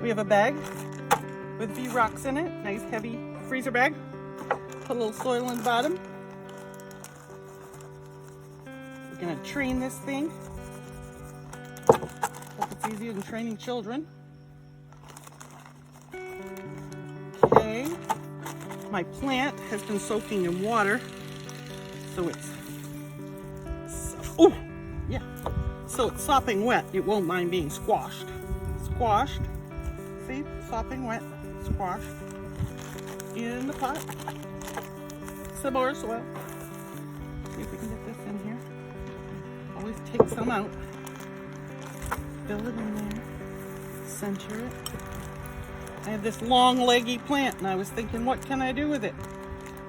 We have a bag with V-Rocks in it. Nice heavy freezer bag. Put a little soil in the bottom. We're gonna train this thing. Hope it's easier than training children. Okay. My plant has been soaking in water, so it's so it's sopping wet. It won't mind being squashed. Squashed. See, sopping wet, squashed in the pot. Some more soil. See if we can get this in here. Always take some out. Fill it in there. Center it. I have this long leggy plant and I was thinking, what can I do with it?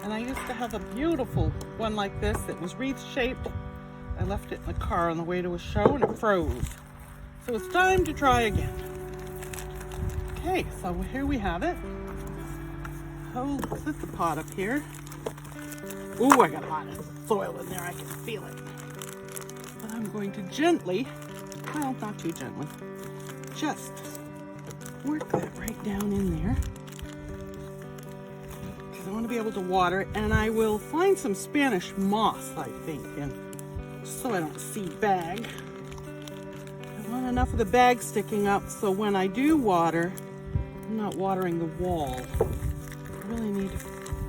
And I used to have a beautiful one like this that was wreath shaped. I left it in the car on the way to a show and it froze. So it's time to try again. Okay, so here we have it. Oh, put the pot up here. Ooh, I got a lot of soil in there. I can feel it. But I'm going to gently, well, not too gently, just work that right down in there. Because I want to be able to water it. And I will find some Spanish moss, I think, and so I don't see bag. I want enough of the bag sticking up so when I do water, I'm not watering the wall. I really need to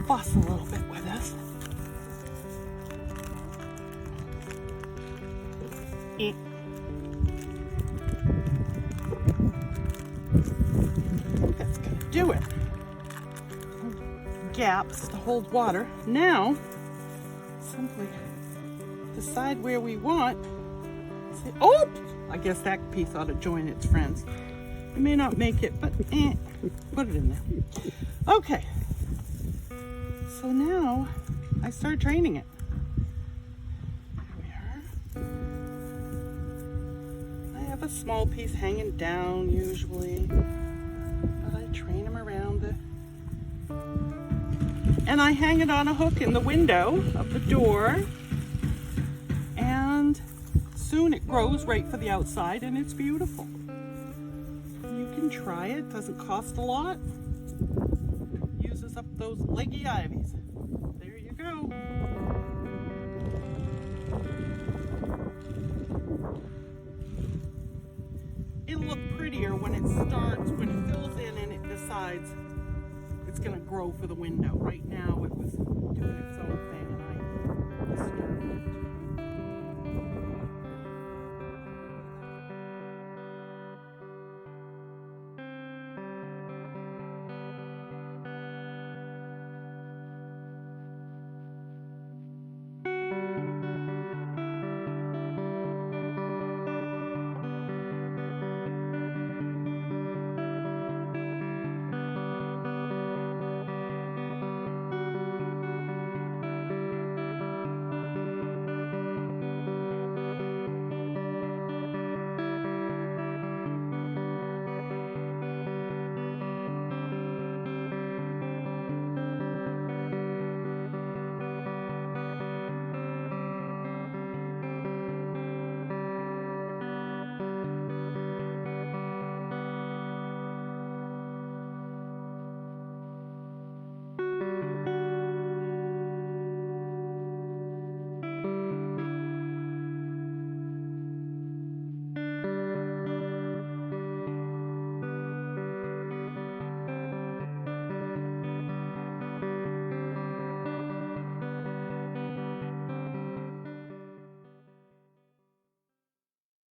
fuss a little bit with this. I think that's gonna do it. Gaps to hold water. Now, simply decide where we want. Say, oh, I guess that piece ought to join its friends. It may not make it, but put it in there. Okay. So now I start training it. Here we are. I have a small piece hanging down usually, but I train them around the. And I hang it on a hook in the window of the door. And soon it grows right for the outside and it's beautiful. You can try it, doesn't cost a lot. Uses up those leggy ivies. There you go. It'll look prettier when it starts, when it fills in and it decides it's gonna grow for the window. Right now it was doing its own thing.